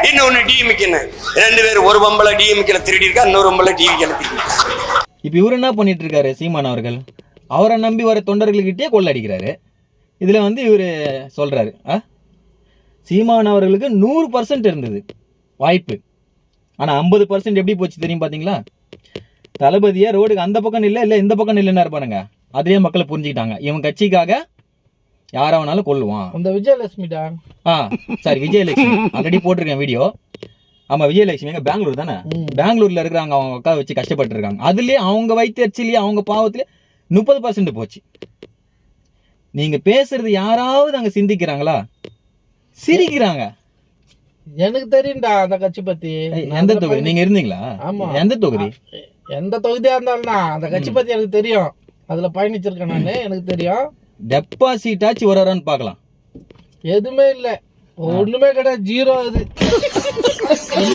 இன்னொன்னு டிஎம்கேன்னு 2 பேர், ஒரு பொம்பளை டிஎம்கேல திருடி இருக்கா, இன்னொரு பொம்பளை டிவிகேல திருடி. இப்போ இவர் என்ன பண்ணிட்டு இருக்காரு சீமான் அவர்கள்? அவரை நம்பி வர தொண்டர்கள்கிட்டே கொள்ளடிக்கிறாரு. இதுல வந்து இவர் சொல்றாரு சீமான் அவர்களுக்கு 100% இருந்தது வாய்ப்பு, ஆனா 50% எப்படி போச்சு தெரியும் பாத்தீங்களா? தளபதியா ரோடுக்கு அந்த பக்கம் இல்ல இந்த பக்கம் இல்லைன்னா இருப்பானுங்க. அதுலயே மக்களை புரிஞ்சுக்கிட்டாங்க, இவன் கட்சிக்காக யார வேணாலும் கொள்ளுவான். அந்த விஜயலட்சுமிடா, சாரி விஜயலட்சுமி, ஆல்ரெடி போட்டிருக்கேன் வீடியோ. ஆமா விஜயலட்சுமி எங்க பெங்களூர் தானே, பெங்களூர்ல இருக்கிறாங்க, அவங்க அக்கா வச்சு கஷ்டப்பட்டு இருக்காங்க. அதுலயே அவங்க வயிற்றுலயே அவங்க பாவத்திலே 30% போச்சு. நீங்க பேசுறது யாராவது அங்க சிந்திக்கிறாங்களா? சிரிக்கிறாங்க. எனக்கு தெரியும்டா அந்த கட்சி பத்தி. எந்த தொகுதி நீங்க இருந்தீங்களா? ஆமா. எந்த தொகுதி? எந்த தொகுதியா இருந்தாலும் அந்த கட்சி பத்தி எனக்கு தெரியும். அதுல பயணிச்சிருக்கேன் நானு, எனக்கு தெரியும். டெபாசிட் ஆச்சு வரான்னு பாக்கலாம். எதுவுமே இல்ல, ஒண்ணுமே கிடையாது, ஜீரோ அது.